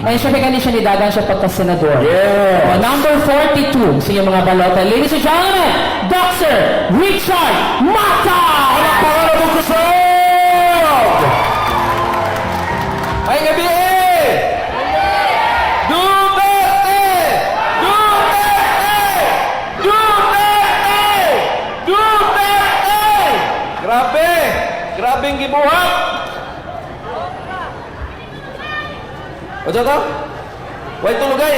And syempre kani siya ni Dadan siya pagka-senador. Yes. Number 42 sa iyong mga balota. Ladies and gentlemen, Dr. Richard Mata! Ang pangalan mo kusog! Ay gabi eh! Duterte! Duterte! Duterte! Duterte! Grabe! Grabeng gibuhat! O dyan ka? Way tulugay!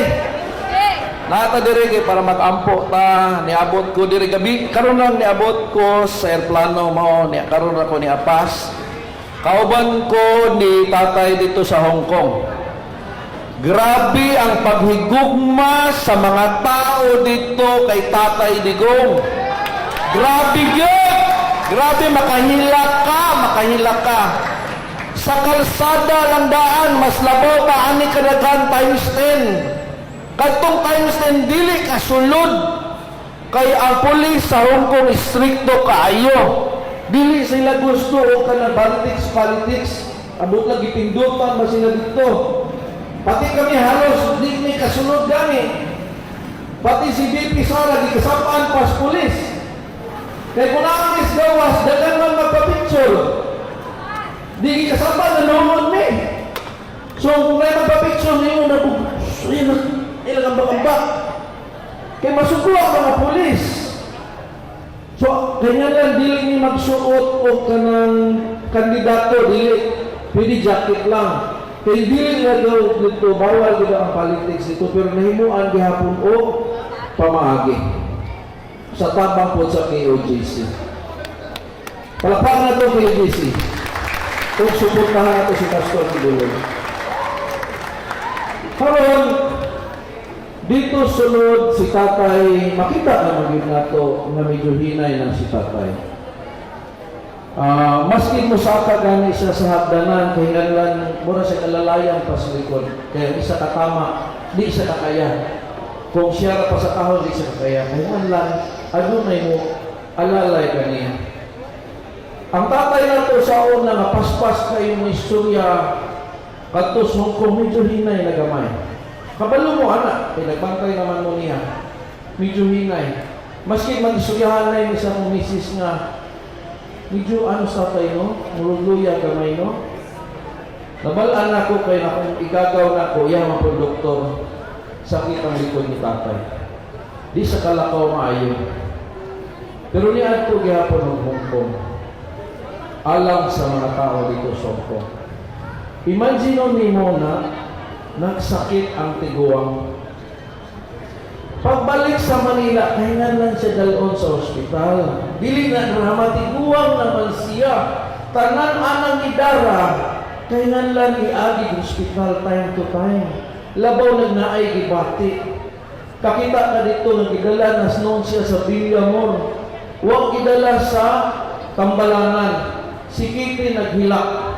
Nata diri kay para mag-ampo ta niabot ko diri gabi karon lang niabot ko sa airplano mao ni karon ako ni Apas kauban ko ni tatay dito sa Hong Kong. Grabe ang paghigugma sa mga tao dito kay Tatay Digong. Grabe gyud. Grabe makahila ka. Sa kalsada lang daan mas labaw pa ani kadaghan times 10. Katong times 10 dili kasulod kay ang pulis sa Hong Kong stricto kaayo. Dili sila gusto o kana politics. Abot lang gipindutan ba sila dito. Pati kami halos di may kasunod gani. Pati si BP Sara di kasapaan pas pulis. Kay kung nangis gawas dagan man magpa-picture. Di kasapaan na noon ni. So kung may magpa-picture niyo na ilang ambak-ambak. Kaya masukuha ka ng pulis. So, kanya lang, dili ni magsuot o kanang kandidato, dili. Pwede jacket lang. Kaya dili nga daw dito, bawal dito ang politics dito, pero nahimuan gihapon o pamaagi. Sa tabang po sa KOJC. Palakpakan na ito KOJC. Kung suportahan na ito si Pastor Kibuloy. Karon, dito sunod si tatay, makita naman yun nato na medyo hinay ng si tatay. Maski mo sa gani siya sa hagdanan, kahinganlan, mura sa kalalayan pa sa likod. Kaya isa katama, di siya kakaya. Kung siya pa sa kahon, di siya kakaya. Kahinganlan, adunay mo, alalay kaniya. Ang tatay na to sa una nga paspas kayo mo istorya, katos Hong Kong, medyo hinay na gamay. Kabalo mo, anak. Nagbantay naman mo niya. Medyo hinay. Maski mag-istoryahan na yung isang misis nga, medyo ano sa tayo, no? Murugluya kamay, no? Nabalaan ako kay na kung igagaw na ko, yaman po doktor, sakit ang likod ni tatay. Di sa kalakaw maayo. Pero niya ito gihapon ng Hong Kong. Alam sa mga tao dito sa Hong Kong. Imagine mo na, nagsakit ang tiguang. Pagbalik sa Manila, kahingan lang siya dalon sa ospital. Dili na matiguang naman siya. Tanan anang idara, kahingan lang iagi ospital time to time. Labaw nagnaay gibati. Kakita ka dito, nagidala na noon siya sa Villamor. Huwag idala sa Tambalangan. Si Kitty naghilak.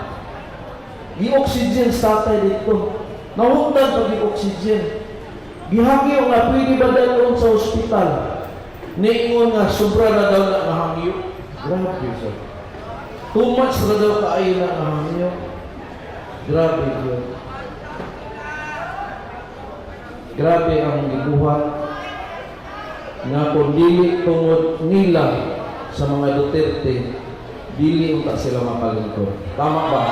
Gi-oxygen sa tatay dito. Nahundan pag i-oxygen. Gihangyo nga pwede ba dalon sa ospital? Niingon nga sobra na daw na nahangyo. Grabe sir. Too much na daw kaayo na nahangyo. Grabe yun. Grabe ang gibuhat na kung dili tungod nila sa mga Duterte, dili unta sila makalingkod. Tama ba?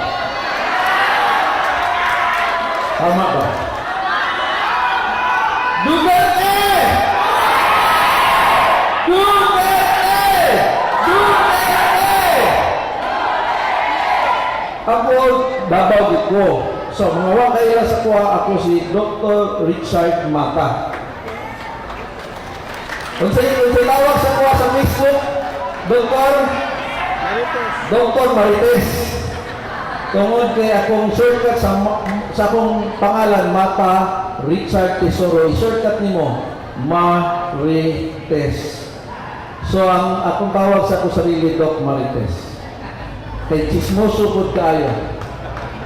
Tama ba? Duterte! Duterte! Duterte! Ako, babawit ko. So, mga wakay sa kuha, ako si Dr. Richard Mata. Kung sa'yo tawag sa kuha sa Facebook, Dr. Marites. Tungod kay akong shortcut sa akong pangalan, Mata Richard Tesoro. I-shortcut nimo, Marites. So, ang akong tawag sa ako sarili, Doc Marites. Kay chismoso po kayo.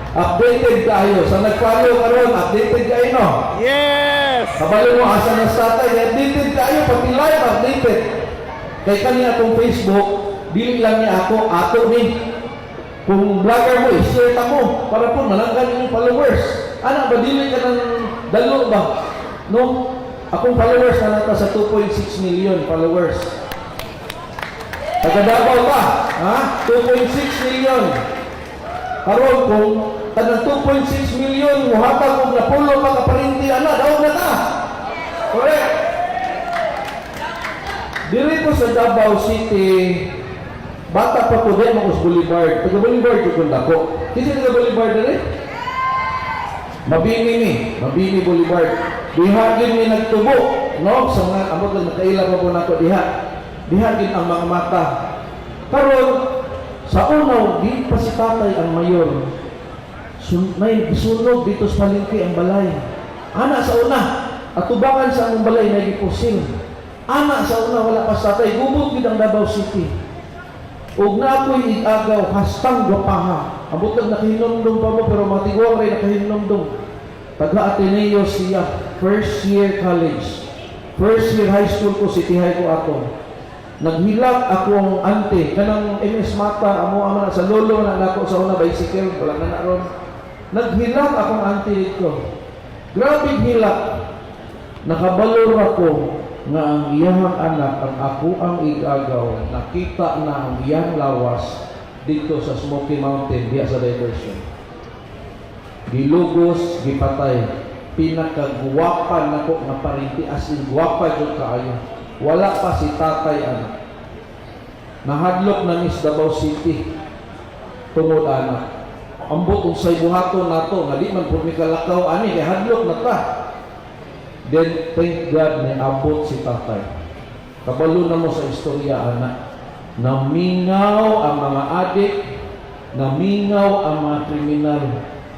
Updated kayo. Sa nag-follow karon, updated kayo, no? Yes! Kabalo mo, asa na satay, updated kayo, pati live, updated. Kay kanina akong Facebook, dili lang niya ako ni. Kung vlogger mo, i-share mo para po malanggan yung followers. Ana ba dili ka ng dalo ba? No? Akong followers na nata sa 2.6 million followers. Taga Davao pa, ha? 2.6 million. Karon kung taga 2.6 million muhatag og napulo pa ka parinti ana daw na ta. Correct. Diri ko sa Davao City, bata pa ko din ako sa Boulevard. Taga Boulevard ko dako. Kasi taga Boulevard diri. Mabini Boulevard. Diha gid mi nagtubo, no? Sa mga amot lang nakaila pa po nako diha. Diha gid ang mga mata. Karon sa unaw di pa si tatay ang mayor. May sunog dito sa palengke ang balay. Ana sa una, atubangan sa among balay na gipusil. Ana sa una wala pa sa tatay, gubog gid ang Davao City. Ug na ako'y igagaw hastang gapaha. Abot lang nakahinumdum pa mo pero matiguang rin nakahinumdum. Taga Ateneo siya, first year college. First year high school ko, sitihay ko ato. Naghilak ako ang ante, kanang MS Mata, amo ama na sa lolo na nako sa una bicycle, wala na naron. Naghilak akong ante dito. Grabe hilak. Nakabalor ako nga ang iyang anak, ang ako ang igagaw, nakita na ang iyang lawas dito sa Smoky Mountain, diya sa diversion. Gilugos, gipatay. Pinakagwapan nako nga parinti, as in gwapa jud kaayo. Wala pa si tatay anak. Nahadlok na Miss Davao City. Tungod anak. Ambot usay buhaton nato, nga di man pud mi kalakaw ani kay hadlok na ta. Then thank God may abot si tatay. Kabalo na mo sa istorya anak. Namingaw ang mga adik, namingaw ang mga kriminal.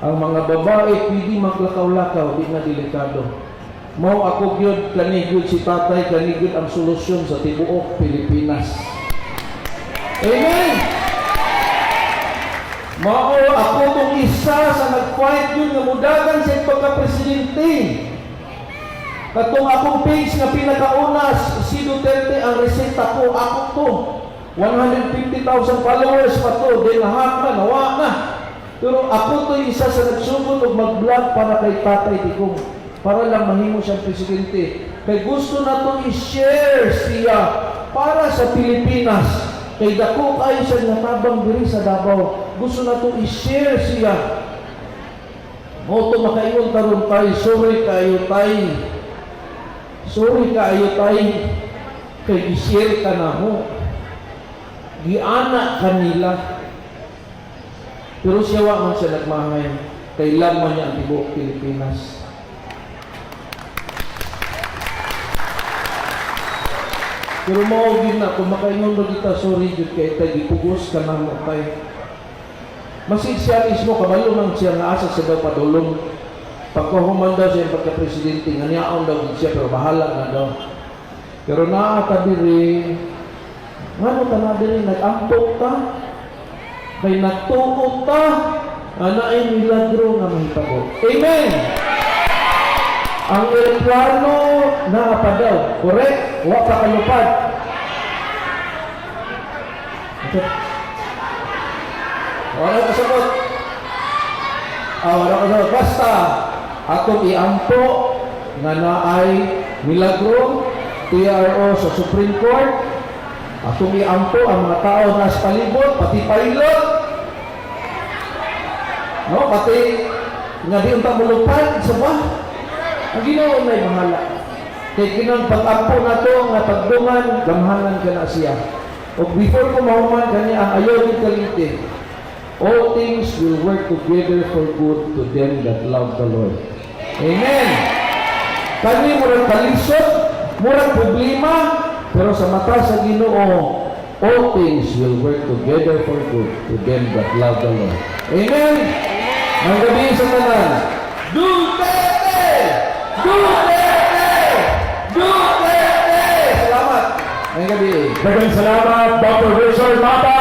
Ang mga babae pwede maglakaw-lakaw, di na delikado. Mao ako gyud kanigud si tatay, kanigud ang solusyon sa tibuok Pilipinas. Amen. Mao ako tong isa sa nag-fight yun nga mudagan sa pagka-presidente. Katong akong page na pinakauna, si Duterte ang reseta ko, ako to. 150,000 followers pa to, then lahat na, nawa na. Pero ako to isa sa nagsugod og mag-vlog para kay Tatay Digong. Para lang mahimo siyang presidente. Kay gusto na to i-share siya para sa Pilipinas. Kay dako kayo siya natabang diri sa Davao. Gusto na to i-share siya. Mo to makaingon taron tayo, sorry kayo tayo. Sorry kayo tayo. Kay i-share ka na mo. Giana kanila. Pero siya wa man siya nagmahay. Kay lamang niya ang tibuok Pilipinas. Pero maugin na, kung makaingon ba kita, sorry, jud kay tayo, gipugos ka na mo tayo. Masig siya mismo, kabalo man siya nga asa sa daw padulong. Pagkahuman daw siya pagka-presidente, nga niyaon daw siya, pero bahala na daw. Pero naakadiri, nga ta na diri, nag-ampok ta, kay nagtuot ta, ana ay milagro nga mahitabo. Amen! Ang aeroplano na daw, correct? Wa pa kalupad. Wala kasagot. Wala kasagot. Basta, atong iampo nga naay milagro, TRO sa Supreme Court, atong iampo ang mga tao na sa palibot, pati pilot, no, pati nga di unta mulupad sa ba? Ang Ginoo may bahala. Kaya kinang pag-ampo na to, nga pagdungan, gamhangan ka na siya. O before ko mahuman kanya, ang ayaw ni kalite, all things will work together for good to them that love the Lord. Amen! Kani murag palisod, murag problema, pero sa mata sa Ginoo, all things will work together for good to them that love the Lord. Amen! Ang gabi sa tanan, Duterte! Duterte! Duterte! Salamat! Ang gabi. Daghang salamat, Dr. Richard Mata.